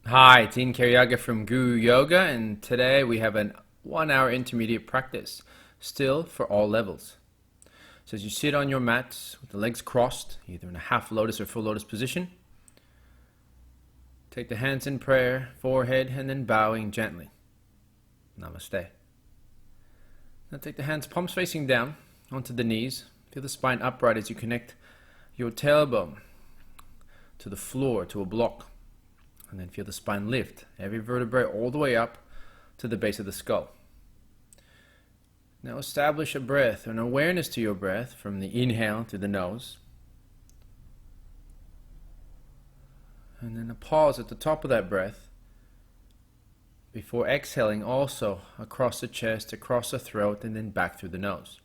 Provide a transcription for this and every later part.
Hi, it's Ian Cariaga from Gewrew Yoga, and today we have an 1 hour intermediate practice, still for all levels. So as you sit on your mat with the legs crossed, either in a half lotus or full lotus position, take the hands in prayer, forehead, and then bowing gently. Namaste. Now take the hands palms facing down onto the knees. Feel the spine upright as you connect your tailbone to the floor, to a block. And then feel the spine lift, every vertebrae all the way up to the base of the skull. Now establish a breath, an awareness to your breath from the inhale through the nose. And then a pause at the top of that breath before exhaling also across the chest, across the throat, and then back through the nose.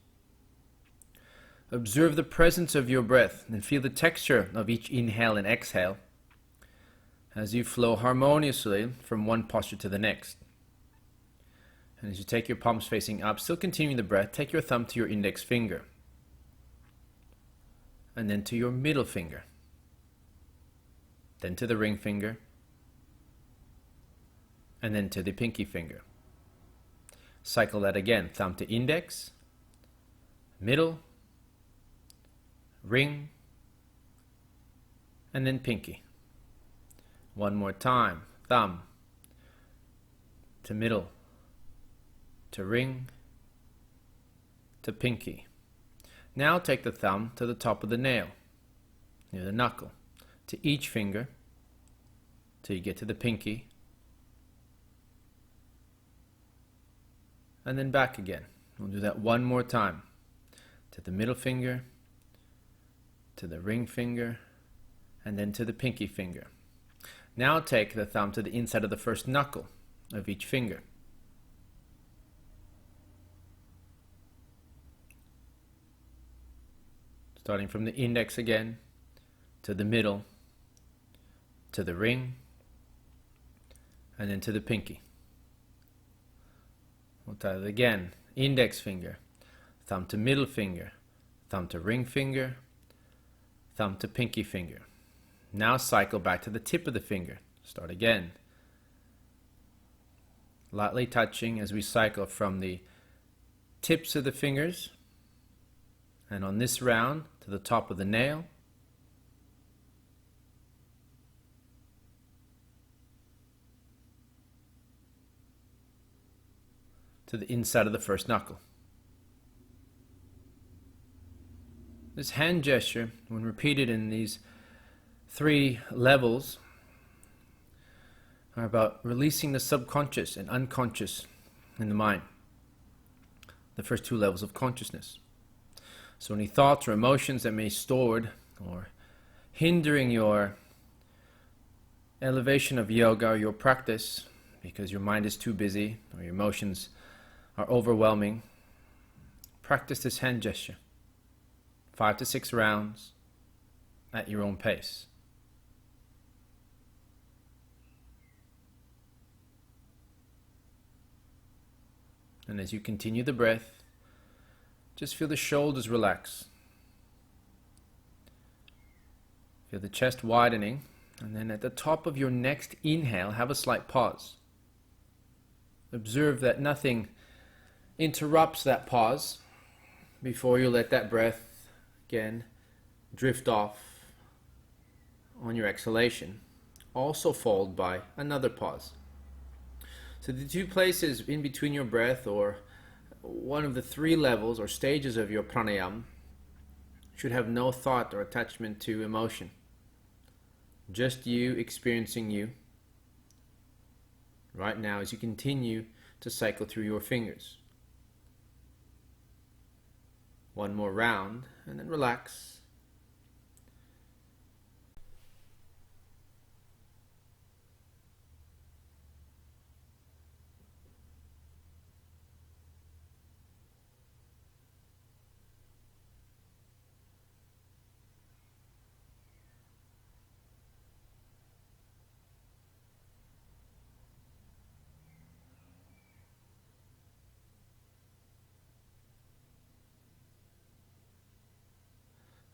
Observe the presence of your breath and feel the texture of each inhale and exhale as you flow harmoniously from one posture to the next. And as you take your palms facing up, still continuing the breath, take your thumb to your index finger, and then to your middle finger, then to the ring finger, and then to the pinky finger. Cycle that again, thumb to index, middle, ring, and then pinky. One more time, thumb to middle, to ring, to pinky. Now take the thumb to the top of the nail, near the knuckle, to each finger, till you get to the pinky, and then back again. We'll do that one more time, to the middle finger, to the ring finger, and then to the pinky finger. Now take the thumb to the inside of the first knuckle of each finger. Starting from the index again, to the middle, to the ring, and then to the pinky. We'll try it again. Index finger, thumb to middle finger, thumb to ring finger, thumb to pinky finger. Now cycle back to the tip of the finger. Start again. Lightly touching as we cycle from the tips of the fingers, and on this round to the top of the nail, to the inside of the first knuckle. This hand gesture, when repeated in these 3 levels, are about releasing the subconscious and unconscious in the mind. The first 2 levels of consciousness. So any thoughts or emotions that may be stored or hindering your elevation of yoga or your practice because your mind is too busy or your emotions are overwhelming, practice this hand gesture. 5 to 6 rounds at your own pace. And as you continue the breath, just feel the shoulders relax. Feel the chest widening, and then at the top of your next inhale, have a slight pause. Observe that nothing interrupts that pause before you let that breath again drift off on your exhalation, also followed by another pause. So the 2 places in between your breath, or one of the 3 levels or stages of your pranayama, should have no thought or attachment to emotion. Just you experiencing you right now as you continue to cycle through your fingers. One more round, and then relax.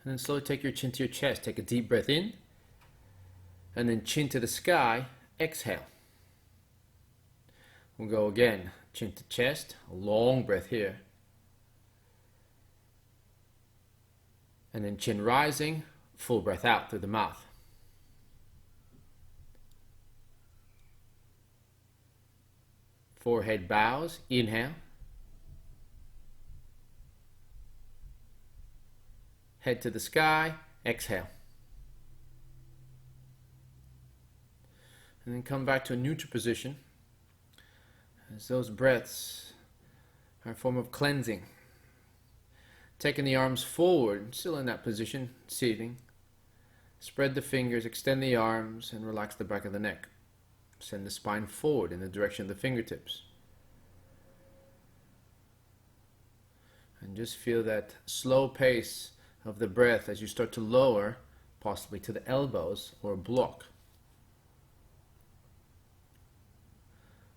And then slowly take your chin to your chest. Take a deep breath in, and then chin to the sky. exhale. We'll go again, chin to chest, a long breath here. And then chin rising, full breath out through the mouth. Forehead bows, inhale. Head to the sky, exhale. And then come back to a neutral position, as those breaths are a form of cleansing. Taking the arms forward, still in that position, seating. Spread the fingers, extend the arms, and relax the back of the neck. Send the spine forward in the direction of the fingertips. And just feel that slow pace of the breath as you start to lower, possibly to the elbows or block.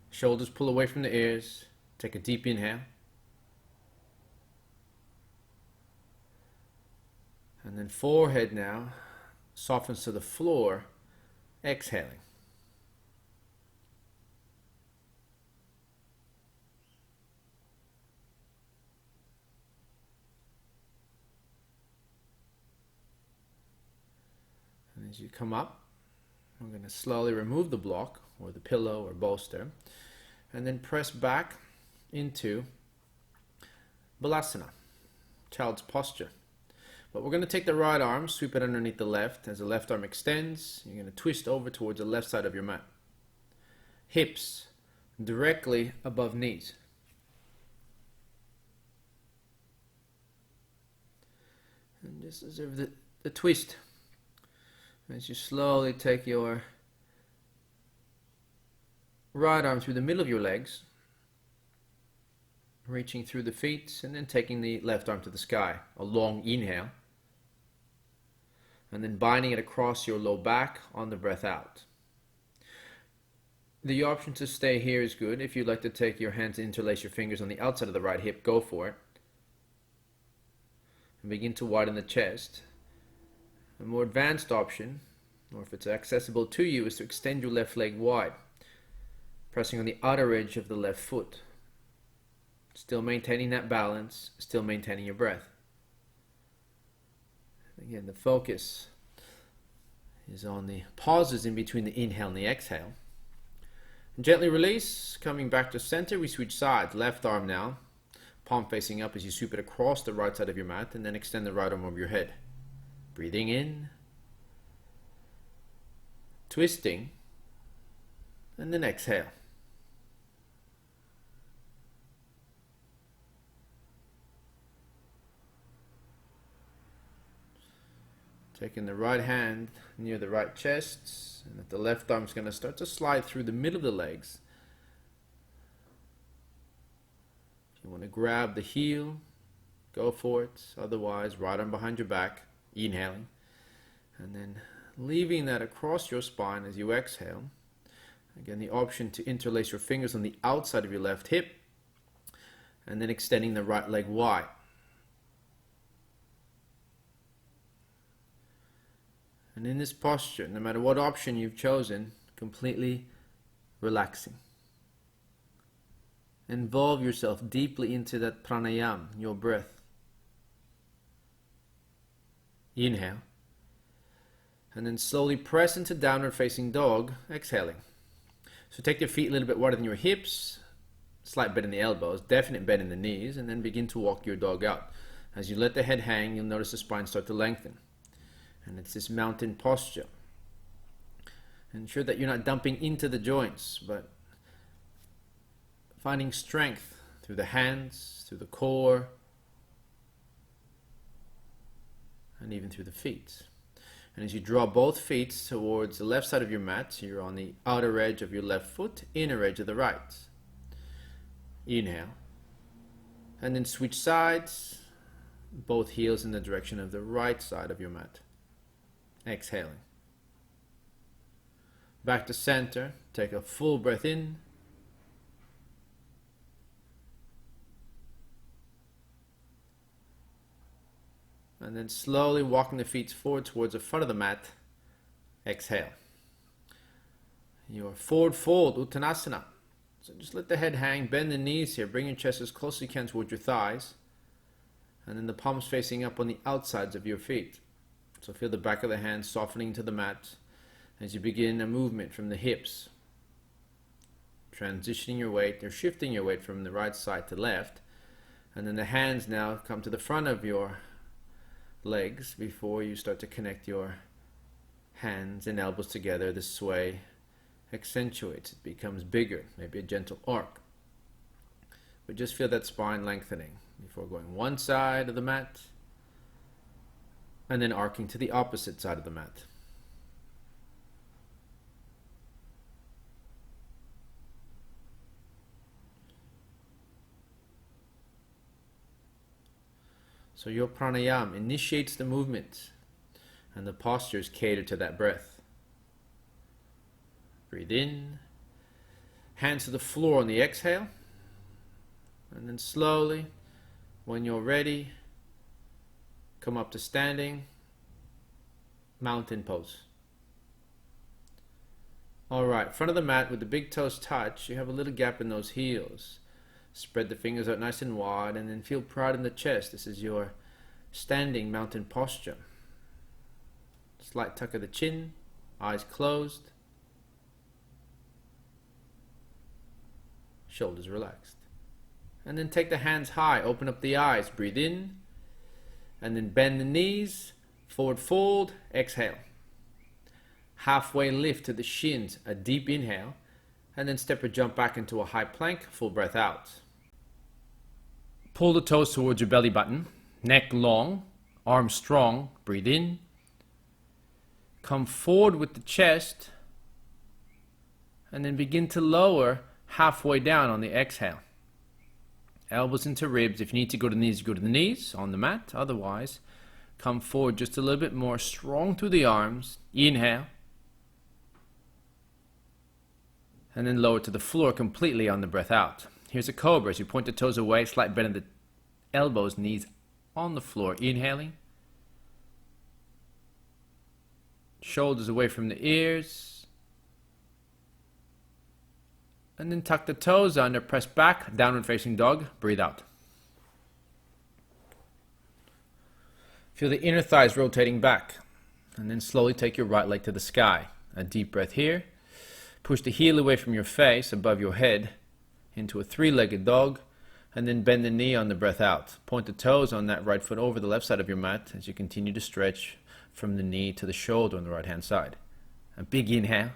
Shoulders pull away from the ears. Take a deep inhale. And then forehead now softens to the floor, exhaling. And as you come up, we're going to slowly remove the block or the pillow or bolster and then press back into Balasana, child's posture. But we're going to take the right arm, sweep it underneath the left. As the left arm extends, you're going to twist over towards the left side of your mat. Hips directly above knees. And just observe the twist. As you slowly take your right arm through the middle of your legs, reaching through the feet, and then taking the left arm to the sky. A long inhale. And then binding it across your low back on the breath out. The option to stay here is good. If you'd like to take your hands and interlace your fingers on the outside of the right hip, go for it. And begin to widen the chest. A more advanced option, or if it's accessible to you, is to extend your left leg wide, pressing on the outer edge of the left foot. Still maintaining that balance, still maintaining your breath. Again, the focus is on the pauses in between the inhale and the exhale. And gently release, coming back to center, we switch sides. Left arm now, palm facing up as you sweep it across the right side of your mat, and then extend the right arm over your head. Breathing in, twisting, and then exhale. Taking the right hand near the right chest, and the left arm is going to start to slide through the middle of the legs. If you want to grab the heel, go for it. Otherwise, right arm behind your back, inhaling, and then leaving that across your spine as you exhale. Again, the option to interlace your fingers on the outside of your left hip, and then extending the right leg wide. And in this posture, no matter what option you've chosen, completely relaxing. Involve yourself deeply into that pranayama, your breath. Inhale. And then slowly press into downward facing dog, exhaling. So take your feet a little bit wider than your hips, slight bend in the elbows, definite bend in the knees, and then begin to walk your dog out. As you let the head hang, you'll notice the spine start to lengthen. And it's this mountain posture. Ensure that you're not dumping into the joints, but finding strength through the hands, through the core, and even through the feet. And as you draw both feet towards the left side of your mat, you're on the outer edge of your left foot, inner edge of the right. Inhale. And then switch sides, both heels in the direction of the right side of your mat. Exhaling. Back to center. Take a full breath in. And then slowly walking the feet forward towards the front of the mat. Exhale. your forward fold, Uttanasana. So just let the head hang, bend the knees here, bring your chest as close as you can towards your thighs, and then the palms facing up on the outsides of your feet. So feel the back of the hands softening to the mat as you begin a movement from the hips, transitioning your weight, or shifting your weight from the right side to left, and then the hands now come to the front of your legs before you start to connect your hands and elbows together. The sway accentuates, it becomes bigger, maybe a gentle arc. But just feel that spine lengthening before going one side of the mat and then arcing to the opposite side of the mat. So your pranayama initiates the movement and the postures cater to that breath. Breathe in, hands to the floor on the exhale, and then slowly, when you're ready, come up to standing, mountain pose. Alright, front of the mat with the big toes touch, you have a little gap in those heels. Spread the fingers out nice and wide and then feel pride in the chest. This is your standing mountain posture. Slight tuck of the chin, eyes closed, shoulders relaxed. And then take the hands high, open up the eyes, breathe in, and then bend the knees, forward fold, exhale. Halfway lift to the shins, a deep inhale, and then step or jump back into a high plank, full breath out. Pull the toes towards your belly button, neck long, arms strong, breathe in. Come forward with the chest, and then begin to lower halfway down on the exhale. Elbows into ribs. If you need to go to the knees, go to the knees on the mat. Otherwise, come forward just a little bit more, strong through the arms. Inhale. And then lower to the floor completely on the breath out. Here's a cobra. As you point the toes away, slight bend of the elbows, knees on the floor. Inhaling. Shoulders away from the ears. And then tuck the toes under, press back, downward facing dog, breathe out. Feel the inner thighs rotating back. And then slowly take your right leg to the sky. A deep breath here. Push the heel away from your face, above your head, into a three-legged dog, and then bend the knee on the breath out. Point the toes on that right foot over the left side of your mat as you continue to stretch from the knee to the shoulder on the right-hand side. A big inhale,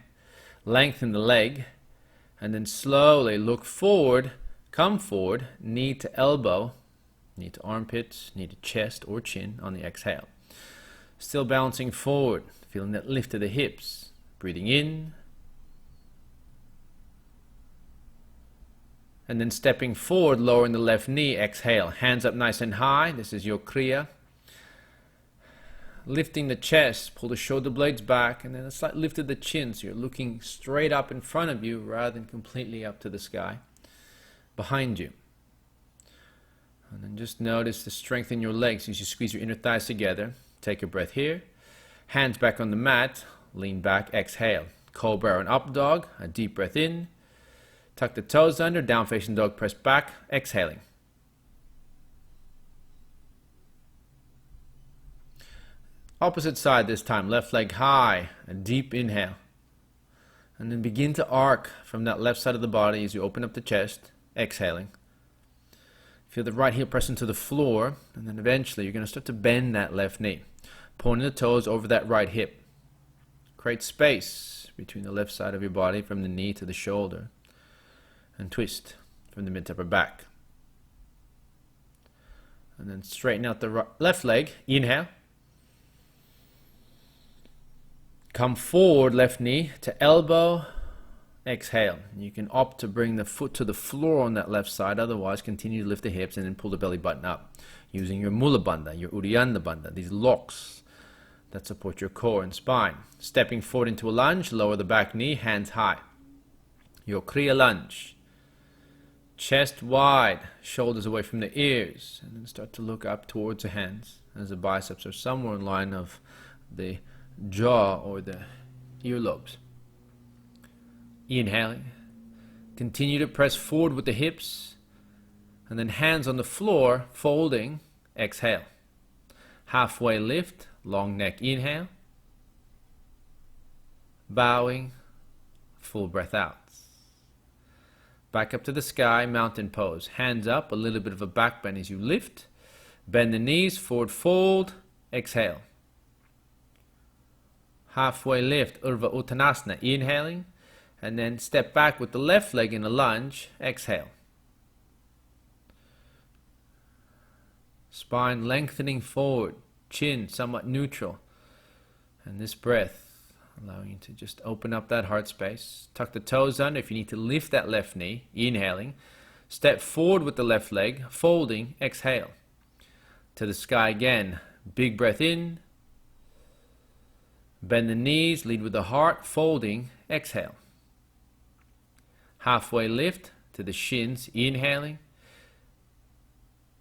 lengthen the leg, and then slowly look forward, come forward, knee to elbow, knee to armpit, knee to chest or chin on the exhale. Still balancing forward, feeling that lift of the hips, breathing in, and then stepping forward, lowering the left knee, exhale. Hands up nice and high, this is your Kriya. Lifting the chest, pull the shoulder blades back, and then a slight lift of the chin, so you're looking straight up in front of you rather than completely up to the sky behind you. And then just notice the strength in your legs as you squeeze your inner thighs together. Take a breath here. Hands back on the mat, lean back, exhale. Cobra and up dog, a deep breath in. Tuck the toes under, down facing dog, press back, exhaling. Opposite side this time, left leg high, a deep inhale. And then begin to arc from that left side of the body as you open up the chest, exhaling. Feel the right heel press into the floor, and then eventually you're going to start to bend that left knee. Pointing the toes over that right hip. Create space between the left side of your body from the knee to the shoulder. And twist from the mid to upper back. And then straighten out the left leg, inhale. Come forward, left knee to elbow, exhale. You can opt to bring the foot to the floor on that left side, otherwise continue to lift the hips and then pull the belly button up. Using your Mula Bandha, your Uddiyana Bandha, these locks that support your core and spine. Stepping forward into a lunge, lower the back knee, hands high. Your Kriya lunge. Chest wide, shoulders away from the ears, and then start to look up towards the hands as the biceps are somewhere in line of the jaw or the earlobes. Inhaling. Continue to press forward with the hips, and then hands on the floor, folding. Exhale. Halfway lift, long neck inhale. Bowing, full breath out. Back up to the sky, mountain pose. Hands up, a little bit of a back bend as you lift. Bend the knees, forward fold, exhale. Halfway lift, Urdhva Uttanasana, inhaling. And then step back with the left leg in a lunge, exhale. Spine lengthening forward, chin somewhat neutral. And this breath, allowing you to just open up that heart space. Tuck the toes under if you need to lift that left knee, inhaling. Step forward with the left leg, folding, exhale. To the sky again, big breath in. Bend the knees, lead with the heart, folding, exhale. Halfway lift to the shins, inhaling.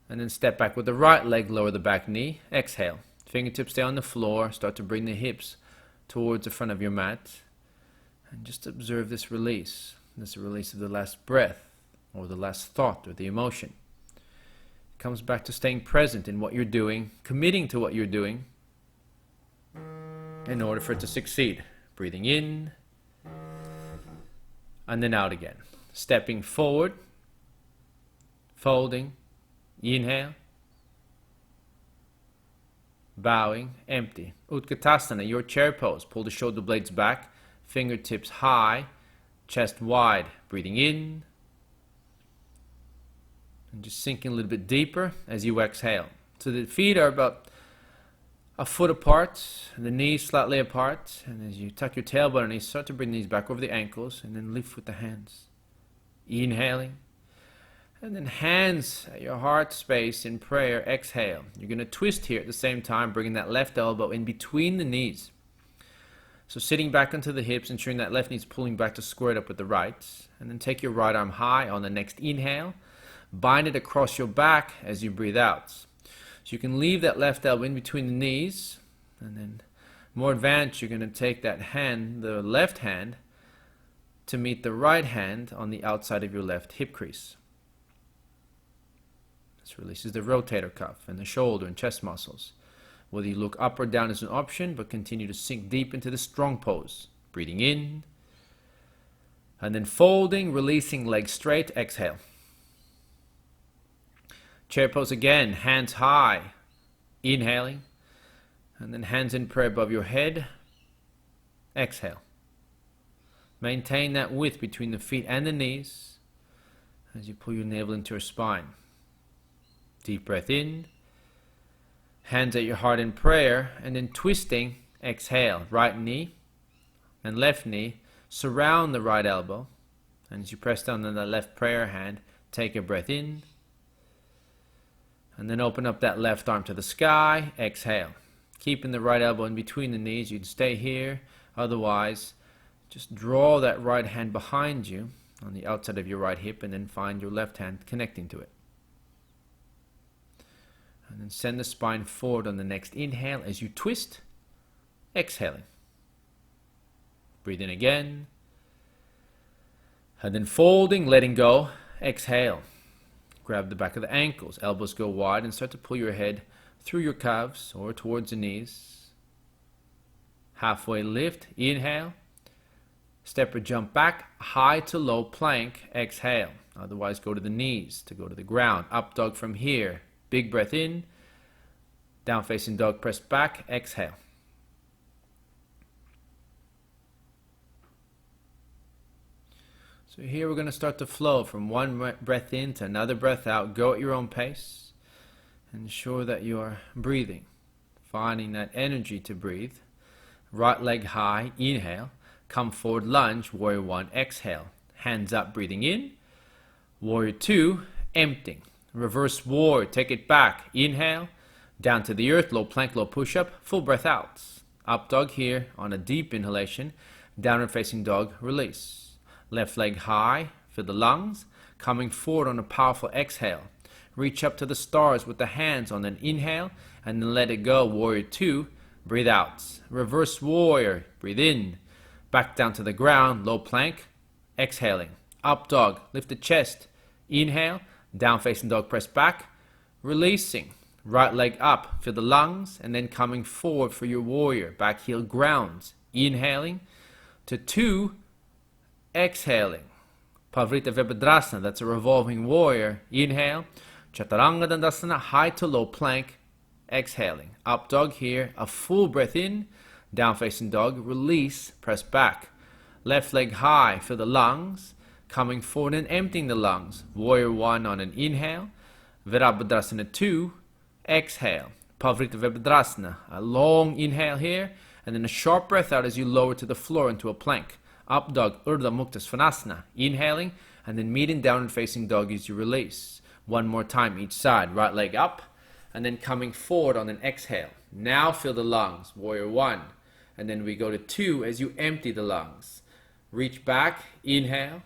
And then step back with the right leg, lower the back knee, exhale. Fingertips stay on the floor, start to bring the hips towards the front of your mat. And just observe this release of the last breath, or the last thought, or the emotion. It comes back to staying present in what you're doing, committing to what you're doing, in order for it to succeed. Breathing in, and then out again. Stepping forward, folding, inhale, bowing, empty. Utkatasana, your chair pose. Pull the shoulder blades back, fingertips high, chest wide. Breathing in, and just sinking a little bit deeper as you exhale. So the feet are about a foot apart, the knees slightly apart, and as you tuck your tailbone and you start to bring the knees back over the ankles, and then lift with the hands. Inhaling, and then hands at your heart space in prayer, exhale. You're going to twist here at the same time, bringing that left elbow in between the knees. So sitting back onto the hips, ensuring that left knee is pulling back to square it up with the right, and then take your right arm high on the next inhale, bind it across your back as you breathe out. So you can leave that left elbow in between the knees, and then more advanced, you're going to take that hand, the left hand, to meet the right hand on the outside of your left hip crease. This releases the rotator cuff and the shoulder and chest muscles. Whether you look up or down is an option, but continue to sink deep into the strong pose. Breathing in, and then folding, releasing legs straight, exhale. Chair pose again, hands high, inhaling, and then hands in prayer above your head, exhale. Maintain that width between the feet and the knees as you pull your navel into your spine. Deep breath in, hands at your heart in prayer, and then twisting, exhale. Right knee and left knee surround the right elbow, and as you press down on the left prayer hand, take a breath in. And then open up that left arm to the sky, exhale. Keeping the right elbow in between the knees, you'd stay here. Otherwise, just draw that right hand behind you on the outside of your right hip, and then find your left hand connecting to it. And then send the spine forward on the next inhale as you twist, exhaling. Breathe in again. And then folding, letting go, exhale. Grab the back of the ankles, elbows go wide, and start to pull your head through your calves or towards the knees. Halfway lift, inhale. Step or jump back, high to low plank, exhale. Otherwise go to the knees to go to the ground. Up dog from here. Big breath in. Down facing dog, press back, exhale. So here we're going to start to flow from one breath in to another breath out. Go at your own pace. Ensure that you are breathing, finding that energy to breathe. Right leg high, inhale. Come forward, lunge, warrior one, exhale. Hands up, breathing in. Warrior two, emptying. Reverse warrior, take it back. Inhale, down to the earth, low plank, low push-up, full breath out. Up dog here on a deep inhalation. Downward facing dog, release. Left leg high, fill the lungs. Coming forward on a powerful exhale. Reach up to the stars with the hands on an inhale, and then let it go. Warrior two, breathe out. Reverse warrior, breathe in. Back down to the ground, low plank, exhaling. Up dog, lift the chest. Inhale, down facing dog, press back. Releasing, right leg up, feel the lungs, and then coming forward for your warrior. Back heel grounds. Inhaling to 2, exhaling. Pavrita Virabhadrasana, that's a revolving warrior. Inhale, Chaturanga Dandasana, high to low plank. Exhaling. Up dog here, a full breath in. Down facing dog, release, press back. Left leg high, feel the lungs. Coming forward and emptying the lungs. Warrior 1 on an inhale. Virabhadrasana 2, exhale. Pavrita Virabhadrasana, a long inhale here, and then a sharp breath out as you lower to the floor into a plank. Up dog, Urdhva Mukta Svanasana, inhaling, and then meeting down and facing dog as you release. One more time each side, right leg up, and then coming forward on an exhale. Now feel the lungs, warrior 1, and then we go to 2 as you empty the lungs. Reach back, inhale,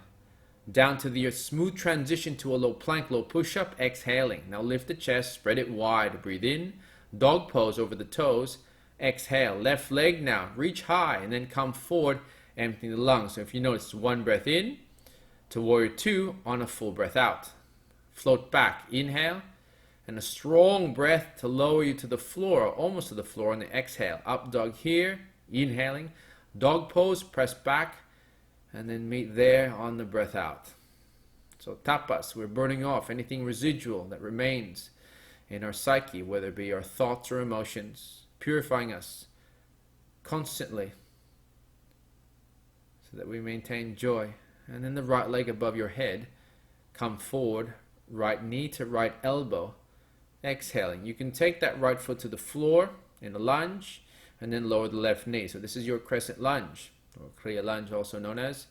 down to your smooth transition to a low plank, low push-up, exhaling. Now lift the chest, spread it wide, breathe in, dog pose over the toes, exhale. Left leg now, reach high, and then come forward, emptying the lungs. So if you notice, 1 breath in to warrior 2 on a full breath out. Float back, inhale, and a strong breath to lower you to the floor, almost to the floor on the exhale. Up dog here, inhaling, dog pose, press back, and then meet there on the breath out. So tapas, we're burning off anything residual that remains in our psyche, whether it be our thoughts or emotions, purifying us constantly so that we maintain joy. And then the right leg above your head, come forward, right knee to right elbow, exhaling. You can take that right foot to the floor in a lunge and then lower the left knee. So this is your crescent lunge, or Kriya lunge also known as.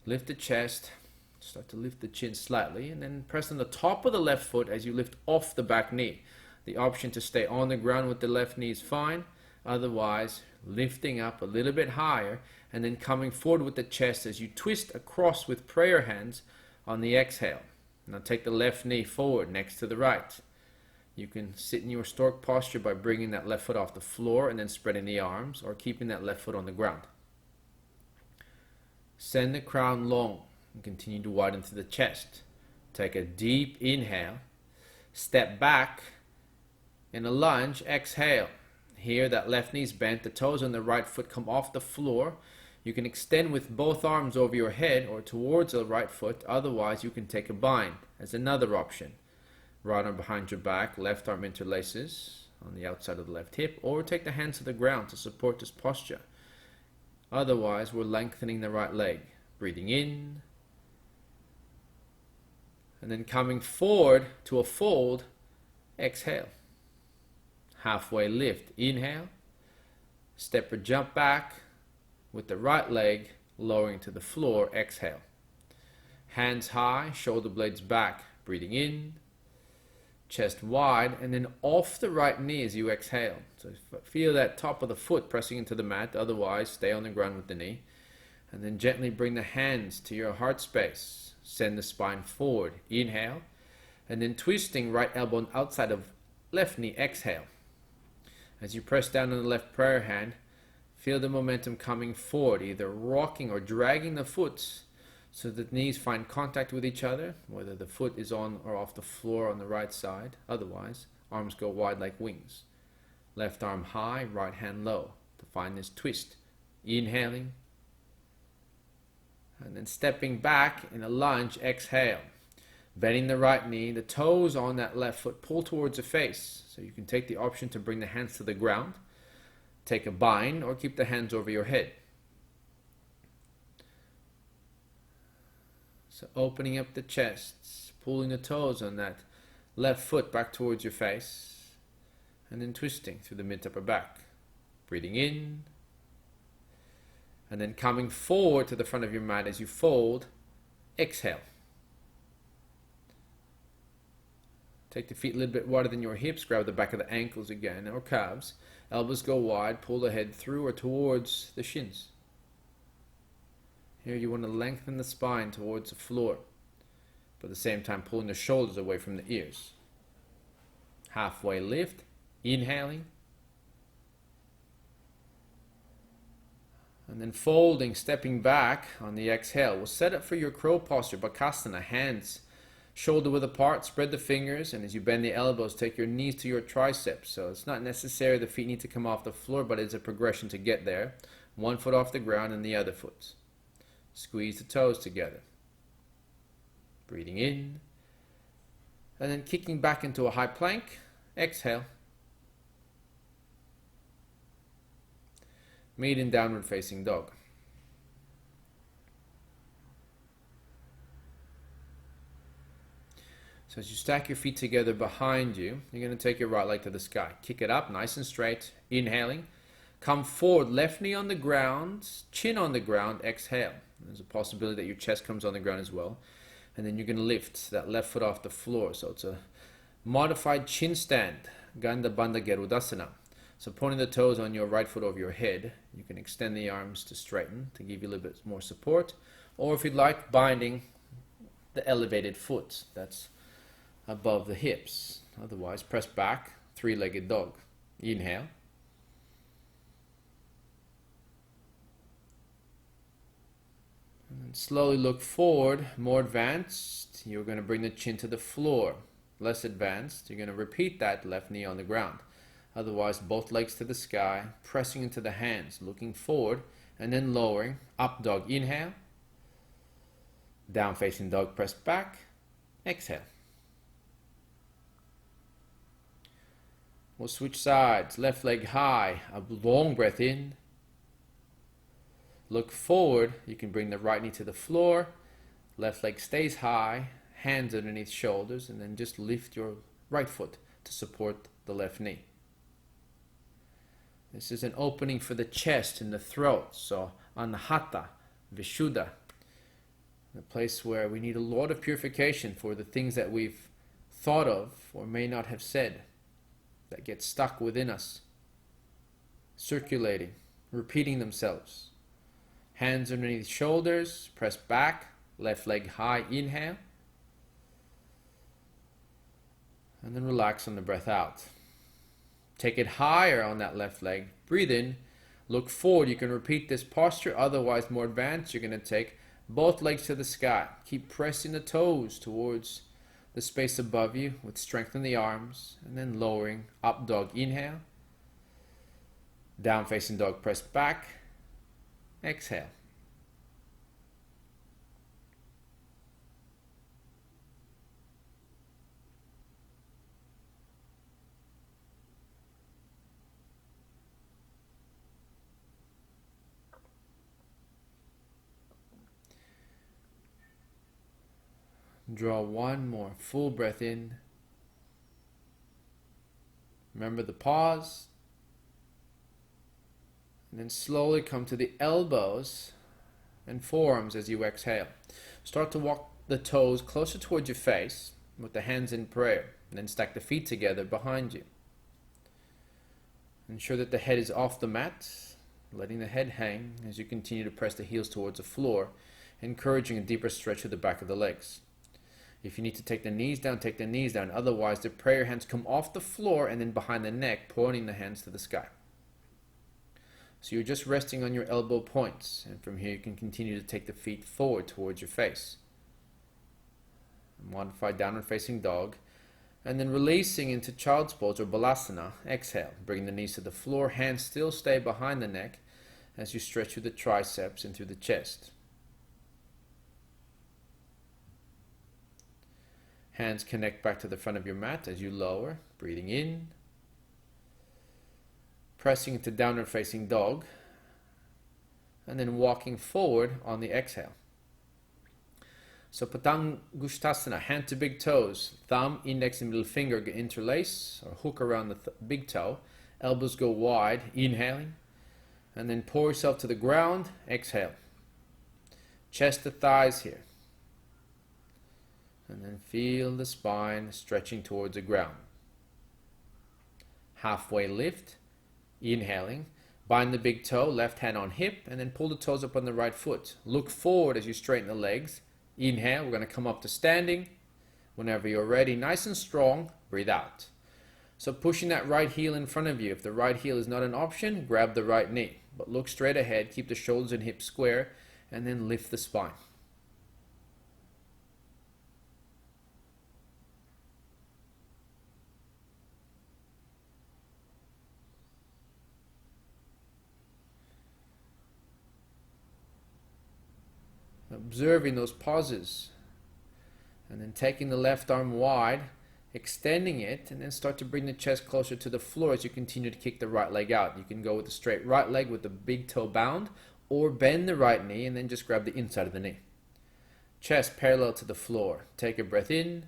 Lift the chest, start to lift the chin slightly, and then press on the top of the left foot as you lift off the back knee. The option to stay on the ground with the left knee is fine. Otherwise, lifting up a little bit higher and then coming forward with the chest as you twist across with prayer hands on the exhale. Now take the left knee forward next to the right. You can sit in your stork posture by bringing that left foot off the floor and then spreading the arms, or keeping that left foot on the ground. Send the crown long and continue to widen through the chest. Take a deep inhale. Step back in a lunge. Exhale. Here that left knee is bent. The toes on the right foot come off the floor. You can extend with both arms over your head or towards the right foot. Otherwise, you can take a bind as another option. Right arm behind your back, left arm interlaces on the outside of the left hip, or take the hands to the ground to support this posture. Otherwise, we're lengthening the right leg. Breathing in, and then coming forward to a fold, exhale. Halfway lift, inhale. Step or jump back with the right leg, lowering to the floor, exhale. Hands high, shoulder blades back, breathing in. Chest wide, and then off the right knee as you exhale. So feel that top of the foot pressing into the mat. Otherwise, stay on the ground with the knee. And then gently bring the hands to your heart space. Send the spine forward. Inhale. And then twisting right elbow outside of left knee. Exhale. As you press down on the left prayer hand, feel the momentum coming forward, either rocking or dragging the foot so that knees find contact with each other, whether the foot is on or off the floor on the right side. Otherwise, arms go wide like wings. Left arm high, right hand low to find this twist. Inhaling. And then stepping back in a lunge, exhale. Bending the right knee, the toes on that left foot pull towards the face. So you can take the option to bring the hands to the ground, take a bind, or keep the hands over your head. So opening up the chest, pulling the toes on that left foot back towards your face, and then twisting through the mid-upper back. Breathing in, and then coming forward to the front of your mat as you fold, exhale. Take the feet a little bit wider than your hips, grab the back of the ankles again, or calves. Elbows go wide, pull the head through or towards the shins. Here you want to lengthen the spine towards the floor, but at the same time pulling the shoulders away from the ears. Halfway lift, inhaling, And then folding, stepping back on the exhale. We'll set up for your crow posture, Bakasana, hands shoulder width apart, spread the fingers, and as you bend the elbows, take your knees to your triceps. So it's not necessary the feet need to come off the floor, but it's a progression to get there. One foot off the ground and the other foot. Squeeze the toes together. Breathing in. And then kicking back into a high plank. Exhale. Meet in downward facing dog. So as you stack your feet together behind you, you're going to take your right leg to the sky. Kick it up nice and straight. Inhaling. Come forward, left knee on the ground, chin on the ground, exhale. There's a possibility that your chest comes on the ground as well. And then you're going to lift that left foot off the floor. So it's a modified chin stand, Gandha Bandha Gerudasana. So pointing the toes on your right foot over your head, you can extend the arms to straighten to give you a little bit more support. Or if you'd like, binding the elevated foot. That's above the hips. Otherwise, press back, three-legged dog. Inhale. And slowly look forward, more advanced. You're going to bring the chin to the floor. Less advanced, you're going to repeat that, left knee on the ground. Otherwise, both legs to the sky, pressing into the hands, looking forward, and then lowering. Up dog, inhale. Down facing dog, press back. Exhale. We'll switch sides. Left leg high. A long breath in. Look forward. You can bring the right knee to the floor. Left leg stays high. Hands underneath shoulders. And then just lift your right foot to support the left knee. This is an opening for the chest and the throat. So Anahata, Vishuddha. The place where we need a lot of purification for the things that we've thought of or may not have said. That get stuck within us, circulating, repeating themselves. Hands underneath shoulders, press back, left leg high, inhale. And then relax on the breath out. Take it higher on that left leg, breathe in, look forward. You can repeat this posture, otherwise more advanced, you're going to take both legs to the sky. Keep pressing the toes towards the space above you with strength in the arms, and then lowering. Up dog, inhale. Down facing dog, press back. Exhale. Draw one more full breath in. Remember the pause. And then slowly come to the elbows and forearms as you exhale. Start to walk the toes closer towards your face with the hands in prayer. And then stack the feet together behind you. Ensure that the head is off the mat, letting the head hang as you continue to press the heels towards the floor, encouraging a deeper stretch of the back of the legs. If you need to take the knees down, take the knees down. Otherwise, the prayer hands come off the floor and then behind the neck, pointing the hands to the sky. So you're just resting on your elbow points. And from here, you can continue to take the feet forward towards your face. Modified downward facing dog. And then releasing into child's pose or balasana. Exhale. Bring the knees to the floor. Hands still stay behind the neck as you stretch through the triceps and through the chest. Hands connect back to the front of your mat as you lower, breathing in. Pressing into downward facing dog. And then walking forward on the exhale. So Patangusthasana, hand to big toes. Thumb, index and middle finger interlace or hook around the big toe. Elbows go wide, inhaling. And then pour yourself to the ground, exhale. Chest to thighs here. And then feel the spine stretching towards the ground. Halfway lift, inhaling. Bind the big toe, left hand on hip, and then pull the toes up on the right foot. Look forward as you straighten the legs. Inhale, we're going to come up to standing. Whenever you're ready, nice and strong, breathe out. So pushing that right heel in front of you. If the right heel is not an option, grab the right knee. but look straight ahead, keep the shoulders and hips square, and then lift the spine. Observing those pauses, and then taking the left arm wide, extending it, and then start to bring the chest closer to the floor as you continue to kick the right leg out. You can go with the straight right leg with the big toe bound, or bend the right knee and then just grab the inside of the knee. Chest parallel to the floor. Take a breath in,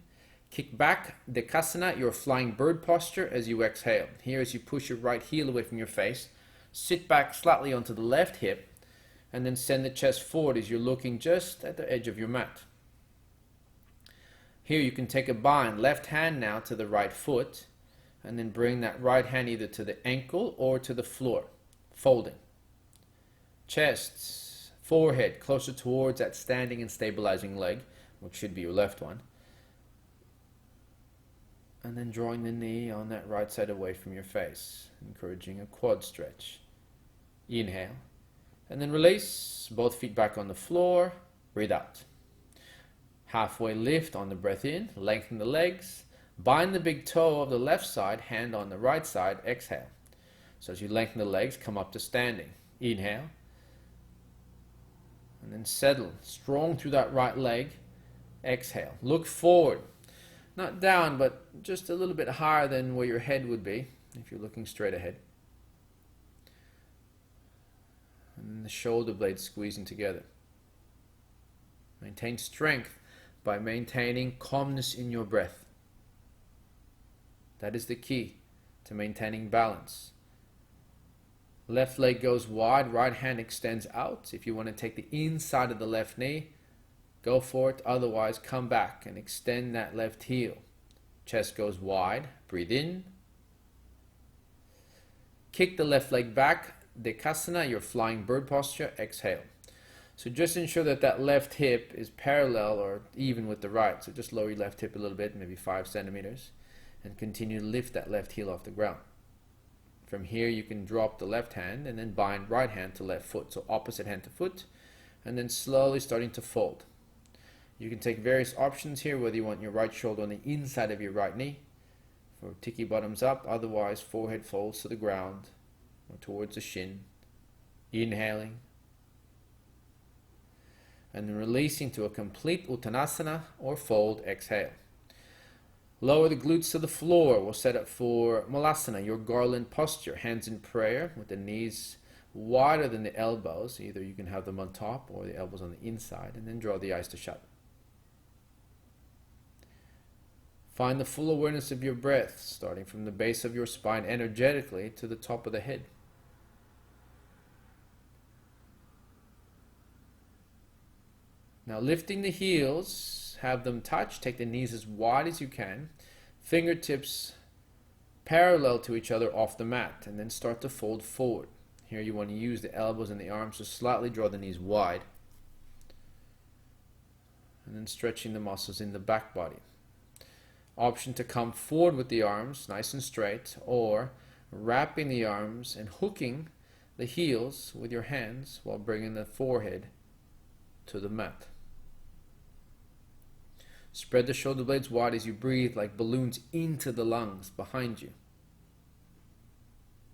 kick back, Dekasana, your flying bird posture as you exhale. Here, as you push your right heel away from your face, sit back slightly onto the left hip, and then send the chest forward as you're looking just at the edge of your mat. Here you can take a bind, left hand now to the right foot, and then bring that right hand either to the ankle or to the floor, folding. Chest, forehead closer towards that standing and stabilizing leg, which should be your left one. And then drawing the knee on that right side away from your face, encouraging a quad stretch. Inhale. And then release, both feet back on the floor, breathe out. Halfway lift on the breath in, lengthen the legs, bind the big toe of the left side, hand on the right side, exhale. So as you lengthen the legs, come up to standing. Inhale. And then settle, strong through that right leg, exhale. Look forward, not down, but just a little bit higher than where your head would be if you're looking straight ahead. And then the shoulder blades squeezing together. Maintain strength by maintaining calmness in your breath. That is the key to maintaining balance. Left leg goes wide, right hand extends out. If you want to take the inside of the left knee, go for it. Otherwise, come back and extend that left heel. Chest goes wide, breathe in. Kick the left leg back, Dekasana, your flying bird posture, exhale. So just ensure that that left hip is parallel or even with the right. So just lower your left hip a little bit, maybe 5 centimeters, and continue to lift that left heel off the ground. From here you can drop the left hand and then bind right hand to left foot. So opposite hand to foot, and then slowly starting to fold. You can take various options here, whether you want your right shoulder on the inside of your right knee for tiki bottoms up, otherwise forehead folds to the ground or towards the shin. Inhaling. And then releasing to a complete Uttanasana or fold, exhale. Lower the glutes to the floor. We'll set up for Malasana, your garland posture. Hands in prayer with the knees wider than the elbows. Either you can have them on top or the elbows on the inside, and then draw the eyes to shut. Find the full awareness of your breath, starting from the base of your spine energetically to the top of the head. Now lifting the heels, have them touch, take the knees as wide as you can, fingertips parallel to each other off the mat, and then start to fold forward. Here you want to use the elbows and the arms to slightly draw the knees wide, and then stretching the muscles in the back body. Option to come forward with the arms nice and straight, or wrapping the arms and hooking the heels with your hands while bringing the forehead to the mat. Spread the shoulder blades wide as you breathe like balloons into the lungs behind you.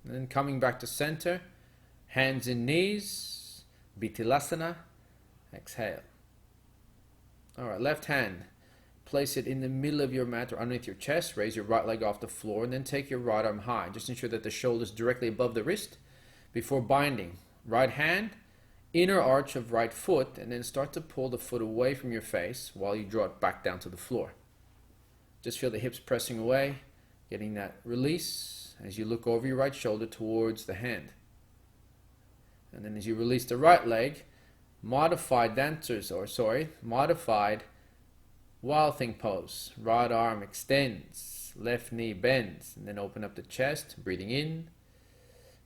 And then coming back to center, hands and knees, Bitilasana, exhale. Alright, left hand, place it in the middle of your mat or underneath your chest, raise your right leg off the floor, and then take your right arm high. Just ensure that the shoulder is directly above the wrist before binding. Right hand, inner arch of right foot, and then start to pull the foot away from your face while you draw it back down to the floor. Just feel the hips pressing away, getting that release as you look over your right shoulder towards the hand. And then as you release the right leg, modified Wild Thing pose. Right arm extends, left knee bends, and then open up the chest, breathing in.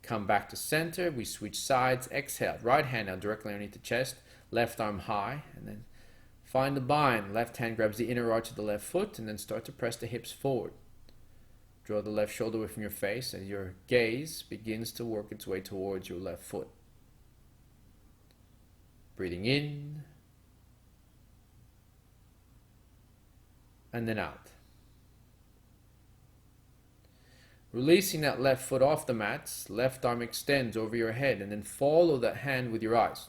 Come back to center, we switch sides, exhale. Right hand now directly underneath the chest, left arm high, and then find the bind. Left hand grabs the inner arch of the left foot, and then start to press the hips forward. Draw the left shoulder away from your face as your gaze begins to work its way towards your left foot. Breathing in and then out. Releasing that left foot off the mat, left arm extends over your head, and then follow that hand with your eyes.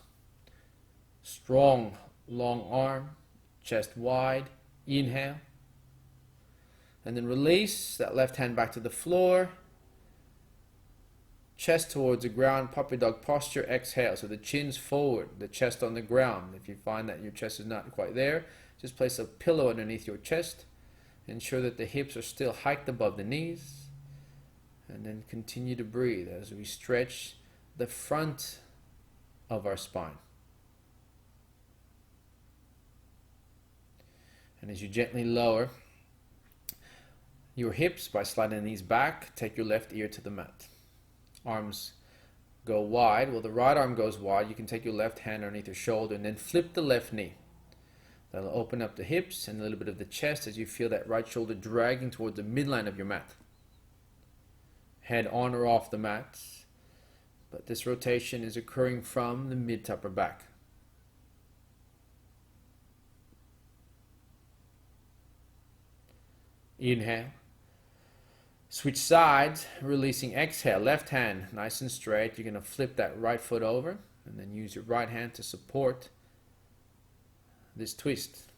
Strong, long arm, chest wide, inhale. And then release that left hand back to the floor, chest towards the ground, puppy dog posture, exhale. So the chin's forward, the chest on the ground. If you find that your chest is not quite there, just place a pillow underneath your chest. Ensure that the hips are still hiked above the knees. And then continue to breathe as we stretch the front of our spine. And as you gently lower your hips by sliding the knees back, take your left ear to the mat. Arms go wide. Well, the right arm goes wide. You can take your left hand underneath your shoulder and then flip the left knee. That'll open up the hips and a little bit of the chest as you feel that right shoulder dragging towards the midline of your mat. Head on or off the mat, but this rotation is occurring from the mid to upper back. Inhale. Switch sides, releasing exhale. Left hand nice and straight. You're going to flip that right foot over and then use your right hand to support this twist.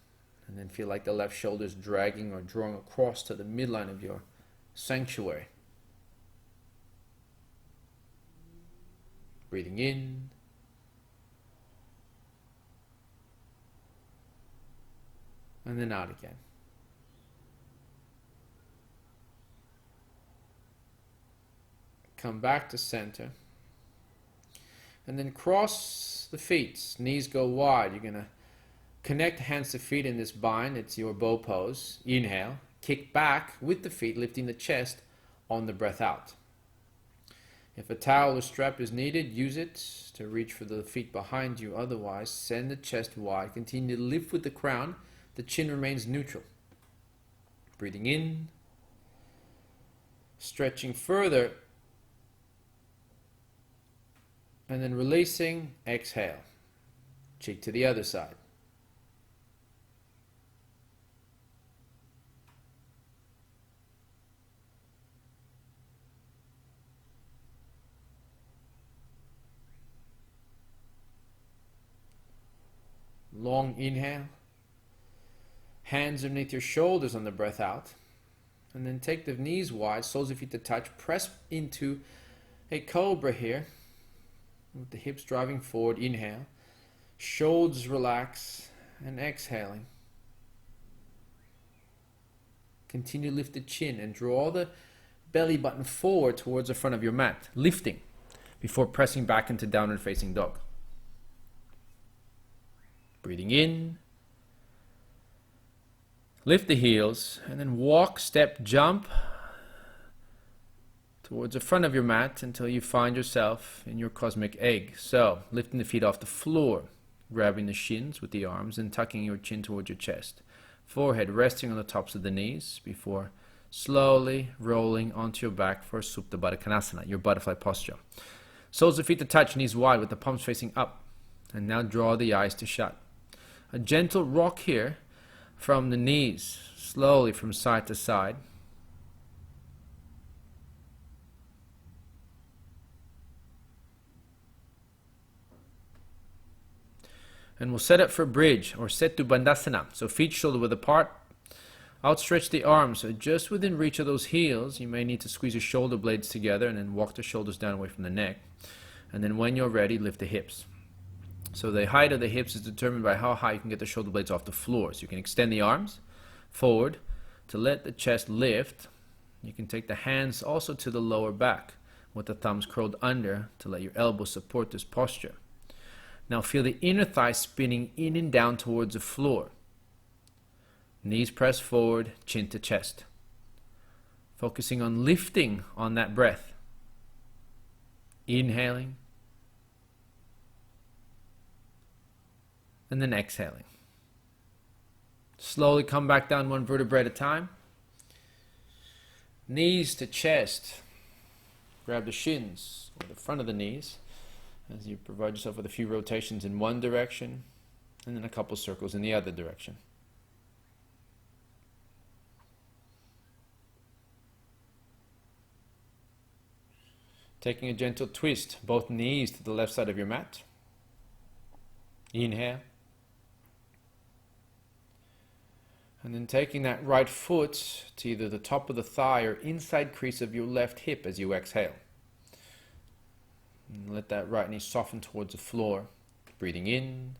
And then feel like the left shoulder is dragging or drawing across to the midline of your sanctuary. Breathing in and then out again. Come back to center and then cross the feet. Knees go wide. You're going to connect hands to feet in this bind. It's your bow pose. Inhale. Kick back with the feet, lifting the chest on the breath out. If a towel or strap is needed, use it to reach for the feet behind you. Otherwise, send the chest wide. Continue to lift with the crown. The chin remains neutral. Breathing in. Stretching further. And then releasing. Exhale. Cheek to the other side. Long inhale. Hands underneath your shoulders on the breath out. And then take the knees wide, soles of feet to touch. Press into a cobra here. With the hips driving forward. Inhale. Shoulders relax. And exhaling. Continue to lift the chin and draw the belly button forward towards the front of your mat. Lifting before pressing back into downward facing dog. Breathing in, lift the heels, and then walk, step, jump towards the front of your mat until you find yourself in your cosmic egg. So, lifting the feet off the floor, grabbing the shins with the arms and tucking your chin towards your chest. Forehead resting on the tops of the knees before slowly rolling onto your back for Supta Baddha Konasana, your butterfly posture. Soles of feet to touch, knees wide with the palms facing up. And now draw the eyes to shut. A gentle rock here from the knees, slowly from side to side. And we'll set up for bridge or Setu Bandhasana. So feet shoulder width apart. Outstretch the arms. So just within reach of those heels, you may need to squeeze your shoulder blades together and then walk the shoulders down away from the neck. And then when you're ready, lift the hips. So the height of the hips is determined by how high you can get the shoulder blades off the floor. So you can extend the arms forward to let the chest lift. You can take the hands also to the lower back with the thumbs curled under to let your elbows support this posture. Now feel the inner thigh spinning in and down towards the floor. Knees press forward, chin to chest. Focusing on lifting on that breath. Inhaling. And then exhaling. Slowly come back down one vertebrae at a time. Knees to chest. Grab the shins or the front of the knees. as you provide yourself with a few rotations in one direction and then a couple circles in the other direction. Taking a gentle twist, both knees to the left side of your mat. Inhale. And then taking that right foot to either the top of the thigh or inside crease of your left hip as you exhale. And let that right knee soften towards the floor. Breathing in.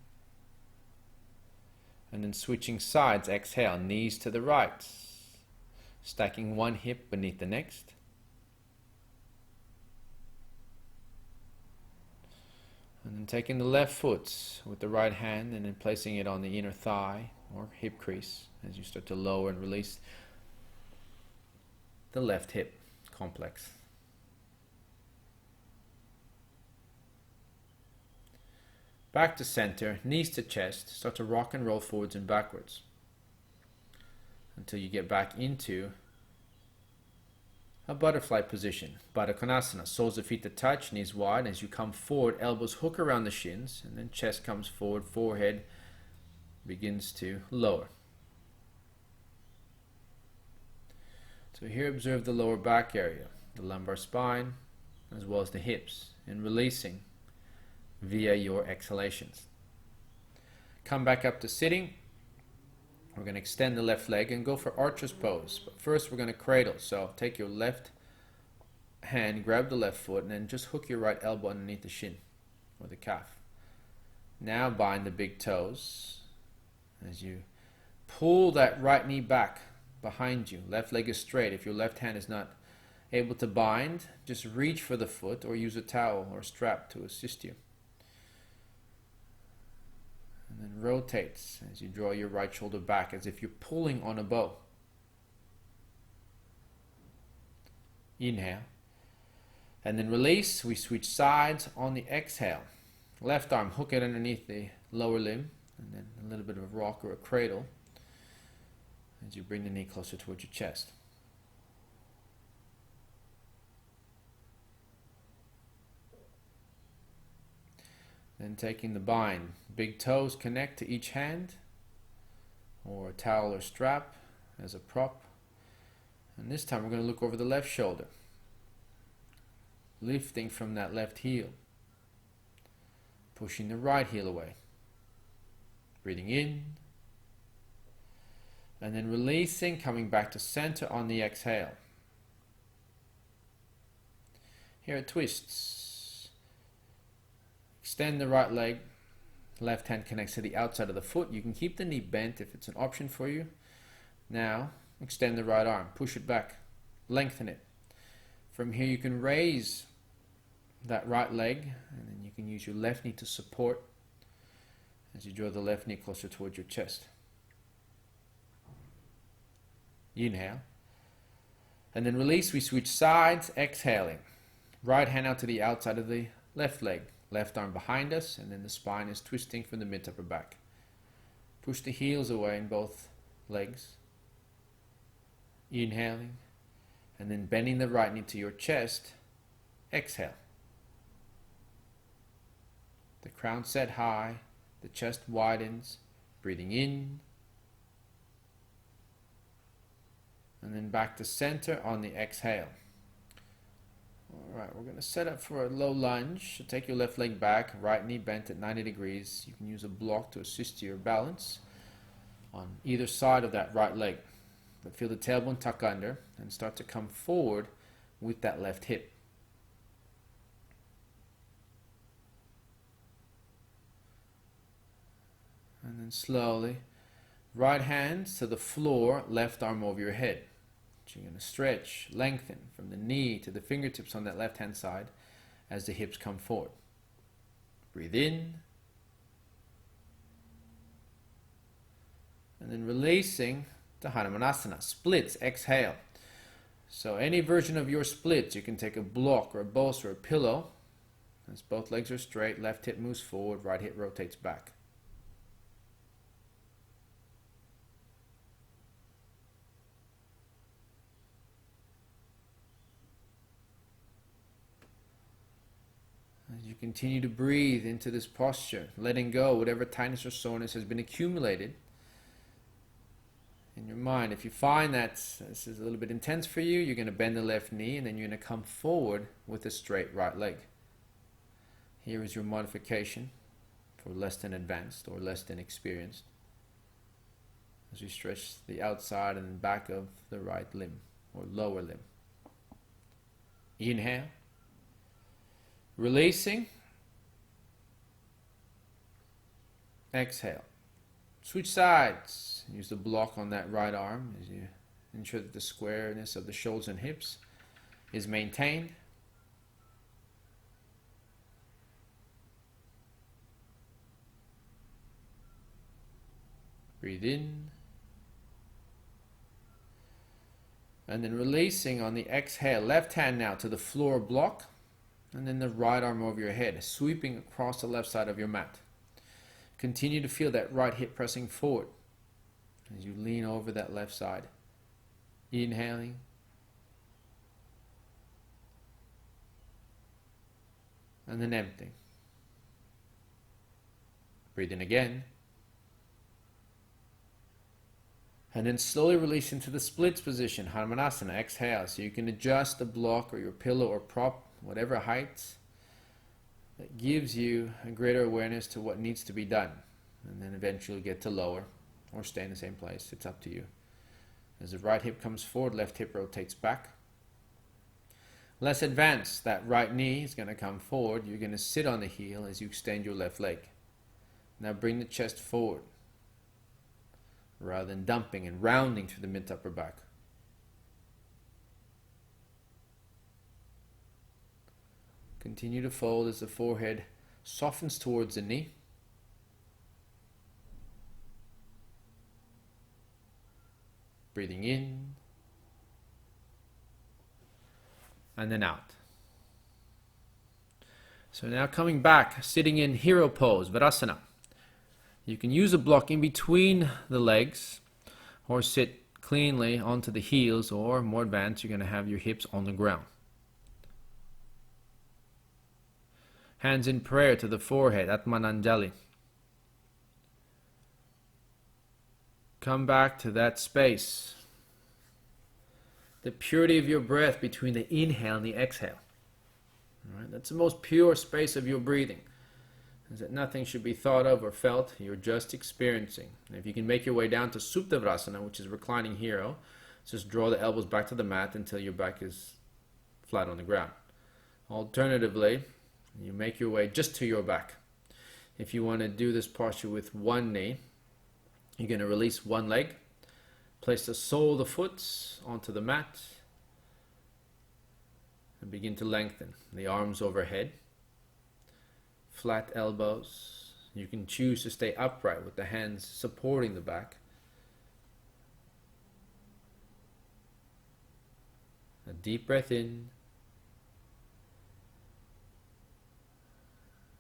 And then switching sides, exhale, knees to the right. Stacking one hip beneath the next. And then taking the left foot with the right hand and then placing it on the inner thigh or hip crease as you start to lower and release the left hip complex. Back to center, knees to chest, start to rock and roll forwards and backwards until you get back into a butterfly position. Baddha Konasana, soles of feet to touch, knees wide. As you come forward, elbows hook around the shins, and then chest comes forward, forehead begins to lower. So here observe the lower back area, the lumbar spine, as well as the hips, and releasing via your exhalations. Come back up to sitting. We're going to extend the left leg and go for archer's pose. But first we're going to cradle. So take your left hand, grab the left foot, and then just hook your right elbow underneath the shin or the calf. Now bind the big toes as you pull that right knee back behind you. Left leg is straight. If your left hand is not able to bind, just reach for the foot or use a towel or strap to assist you. And then rotates as you draw your right shoulder back as if you're pulling on a bow. Inhale. And then release. We switch sides on the exhale. Left arm, hook it underneath the lower limb. And then a little bit of a rock or a cradle as you bring the knee closer towards your chest. Then taking the bind, big toes connect to each hand or a towel or strap as a prop. And this time we're going to look over the left shoulder, lifting from that left heel, pushing the right heel away. Breathing in and then releasing, coming back to center on the exhale. Here it twists. Extend the right leg, left hand connects to the outside of the foot. You can keep the knee bent if it's an option for you. Now, extend the right arm, push it back, lengthen it. From here you can raise that right leg and then you can use your left knee to support as you draw the left knee closer towards your chest. Inhale. And then release, we switch sides, exhaling. Right hand out to the outside of the left leg. Left arm behind us, and then the spine is twisting from the mid to upper back. Push the heels away in both legs. Inhaling, and then bending the right knee to your chest. Exhale. The crown set high, the chest widens. Breathing in, and then back to center on the exhale. Alright, we're going to set up for a low lunge. So take your left leg back, right knee bent at 90 degrees. You can use a block to assist your balance on either side of that right leg. But feel the tailbone tuck under and start to come forward with that left hip. And then slowly, right hand to the floor, left arm over your head. You're going to stretch, lengthen from the knee to the fingertips on that left hand side as the hips come forward. Breathe in. And then releasing to Hanumanasana. Splits, exhale. So any version of your splits, you can take a block or a bolster or a pillow. As both legs are straight, left hip moves forward, right hip rotates back. As you you continue to breathe into this posture, letting go whatever tightness or soreness has been accumulated in your mind. If you find that this is a little bit intense for you, you're going to bend the left knee and then you're going to come forward with a straight right leg. Here is your modification for less than advanced or less than experienced, as we stretch the outside and back of the right limb or lower limb. Inhale, releasing, exhale. Switch sides. Use the block on that right arm as you ensure that the squareness of the shoulders and hips is maintained. Breathe in. And then releasing on the exhale. Left hand now to the floor block. And then the right arm over your head, sweeping across the left side of your mat. Continue to feel that right hip pressing forward as you lean over that left side. Inhaling. And then emptying. Breathe in again. And then slowly release into the splits position, Hanumanasana. Exhale, so you can adjust the block or your pillow or prop, whatever height, that gives you a greater awareness to what needs to be done. And then eventually get to lower or stay in the same place. It's up to you. As the right hip comes forward, left hip rotates back. Less advanced, that right knee is going to come forward. You're going to sit on the heel as you extend your left leg. Now bring the chest forward, rather than dumping and rounding through the mid to upper back. Continue to fold as the forehead softens towards the knee. Breathing in and then out. So now coming back, sitting in hero pose, Virasana. You can use a block in between the legs or sit cleanly onto the heels, or more advanced, you're going to have your hips on the ground. Hands in prayer to the forehead, Atmananjali. Come back to that space. The purity of your breath between the inhale and the exhale. All right? That's the most pure space of your breathing. Is that nothing should be thought of or felt. You're just experiencing. And if you can make your way down to Supta Vrasana, which is reclining hero, just draw the elbows back to the mat until your back is flat on the ground. Alternatively, you make your way just to your back. If you want to do this posture with one knee, you're going to release one leg, place the sole of the foot onto the mat, and begin to lengthen the arms overhead, flat elbows. You can choose to stay upright with the hands supporting the back. A deep breath in,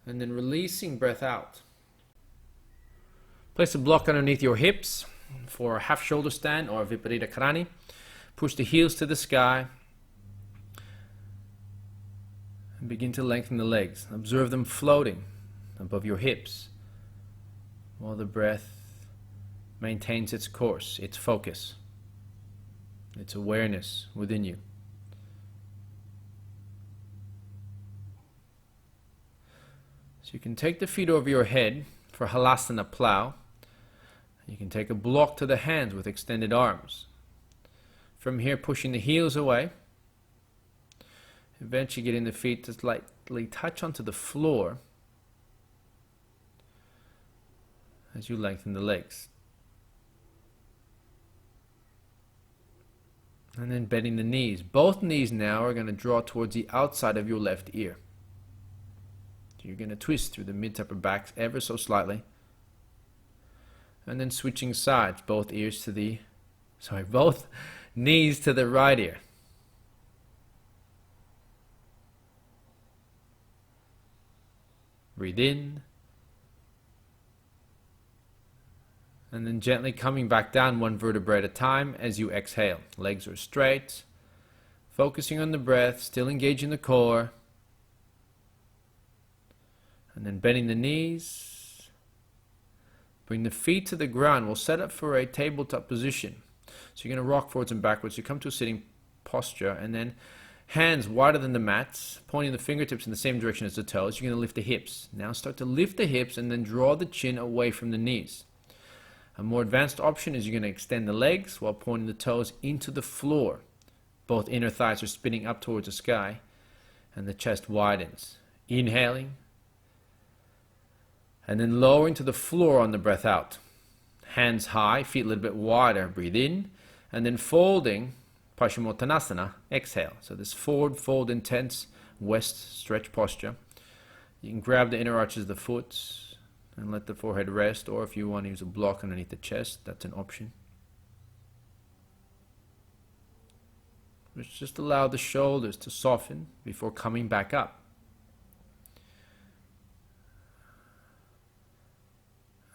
and then releasing breath out. Place a block underneath your hips for a half shoulder stand or Viparita Karani. Push the heels to the sky and begin to lengthen the legs. Observe them floating above your hips while the breath maintains its course, its focus, its awareness within you. So you can take the feet over your head for Halasana plow. You can take a block to the hands with extended arms. From here, pushing the heels away. Eventually getting the feet to slightly touch onto the floor as you lengthen the legs. And then bending the knees. Both knees now are going to draw towards the outside of your left ear. So you're going to twist through the mid to upper back ever so slightly. And then switching sides, both knees to the right ear. Breathe in. And then gently coming back down one vertebra at a time as you exhale. Legs are straight. Focusing on the breath, still engaging the core. And then bending the knees. Bring the feet to the ground. We'll set up for a tabletop position. So you're going to rock forwards and backwards. You come to a sitting posture, and then hands wider than the mat, pointing the fingertips in the same direction as the toes. You're going to lift the hips. Now start to lift the hips and then draw the chin away from the knees. A more advanced option is you're going to extend the legs while pointing the toes into the floor. Both inner thighs are spinning up towards the sky, and the chest widens. Inhaling, and then lowering to the floor on the breath out. Hands high, feet a little bit wider. Breathe in, and then folding, Paschimottanasana, exhale. So this forward fold, intense west stretch posture. You can grab the inner arches of the foot and let the forehead rest, or if you want to use a block underneath the chest, that's an option. Just allow the shoulders to soften before coming back up.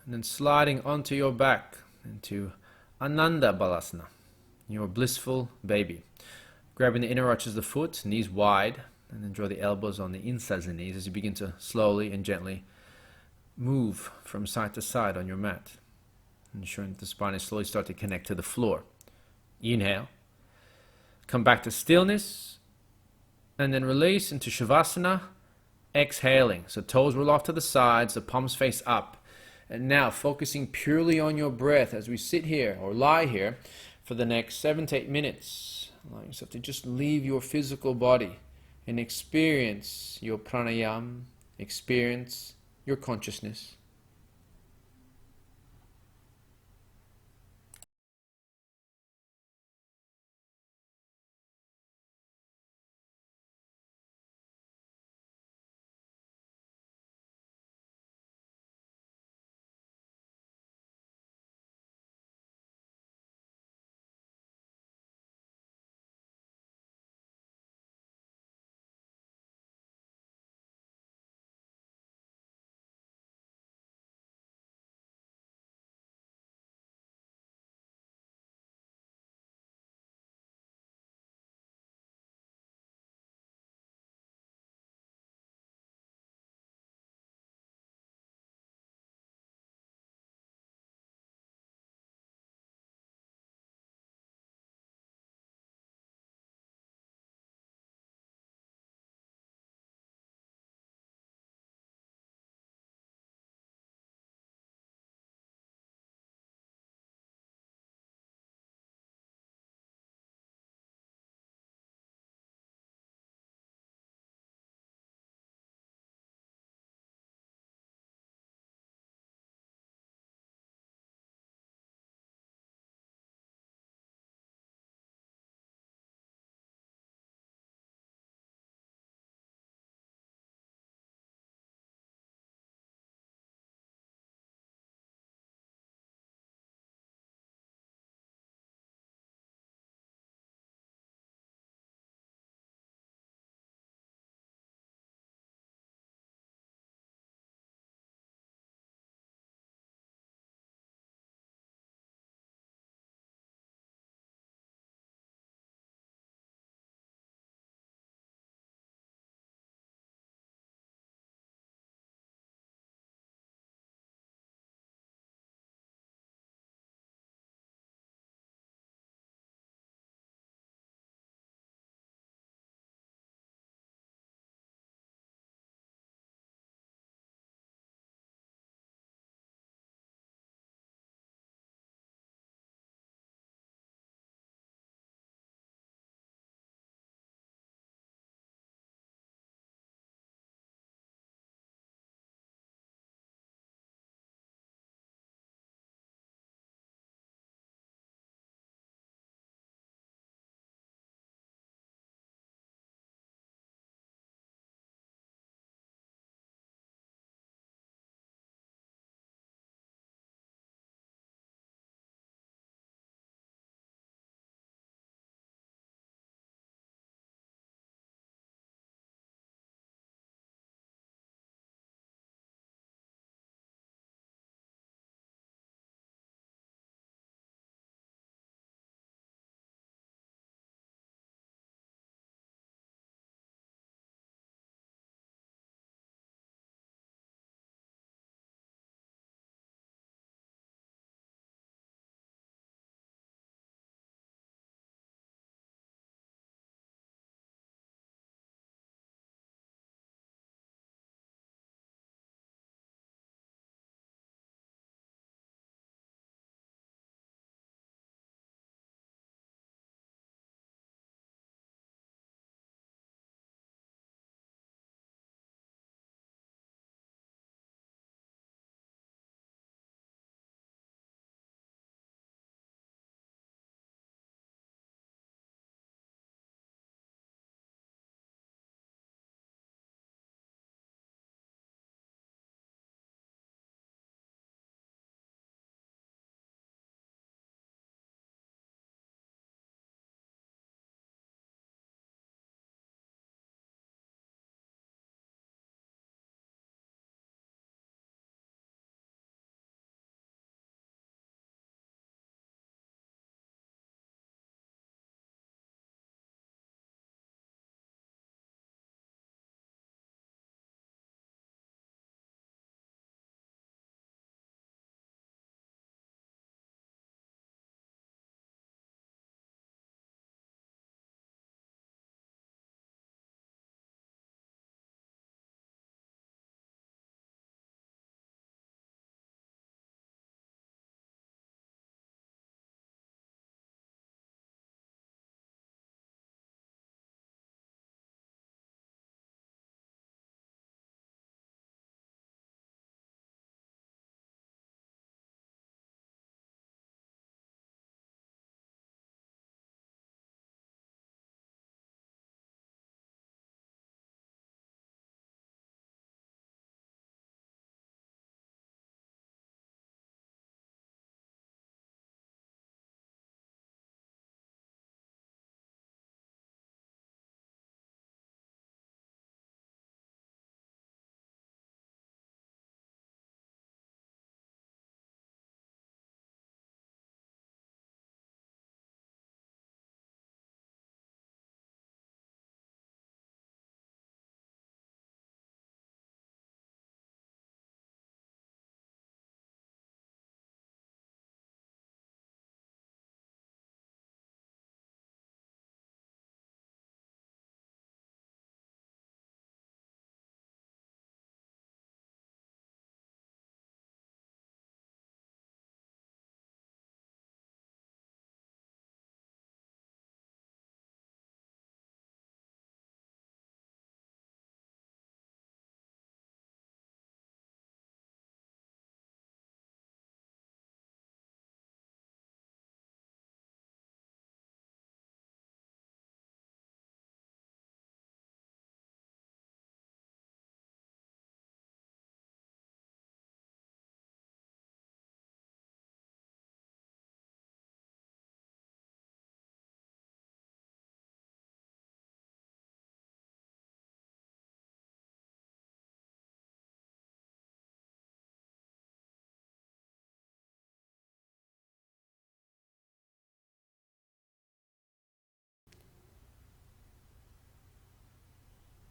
And then sliding onto your back into Ananda Balasana, your blissful baby. Grabbing the inner arches of the foot, knees wide, and then draw the elbows on the insides of the knees as you begin to slowly and gently move from side to side on your mat, ensuring that the spine is slowly starting to connect to the floor. Inhale. Come back to stillness, and then release into Shavasana, exhaling. So toes roll off to the sides, the palms face up. And now focusing purely on your breath as we sit here or lie here for the next 7 to 8 minutes. Allow yourself to just leave your physical body and experience your pranayama, experience your consciousness.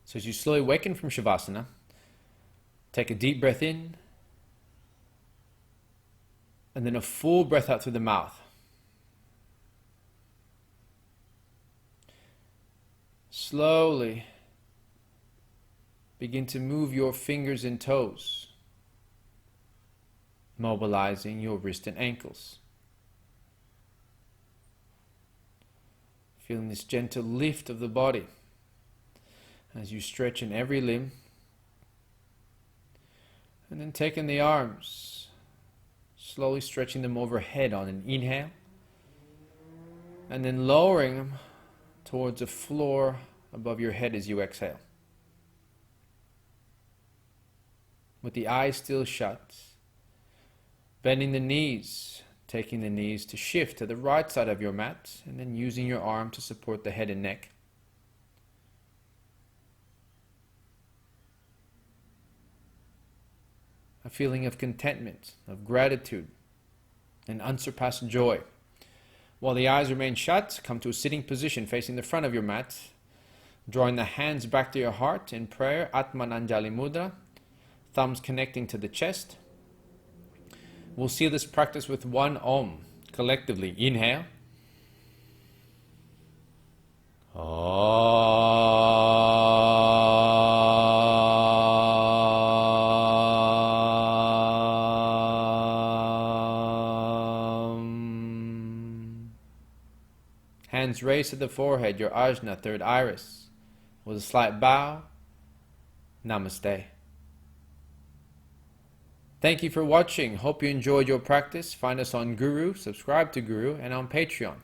So as you slowly awaken from Shavasana, take a deep breath in, and then a full breath out through the mouth. Slowly begin to move your fingers and toes, mobilizing your wrist and ankles. Feeling this gentle lift of the body as you stretch in every limb. And then taking the arms, slowly stretching them overhead on an inhale, and then lowering them towards the floor above your head as you exhale. With the eyes still shut, bending the knees, taking the knees to shift to the right side of your mat, and then using your arm to support the head and neck. A feeling of contentment, of gratitude, and unsurpassed joy. While the eyes remain shut, come to a sitting position facing the front of your mat, drawing the hands back to your heart in prayer, Atmananjali Mudra, thumbs connecting to the chest. We'll seal this practice with one Om. Collectively, inhale. Hands raised to the forehead, your ajna, third iris. With a slight bow, Namaste. Thank you for watching. Hope you enjoyed your practice. Find us on Gewrew, subscribe to Gewrew, and on Patreon.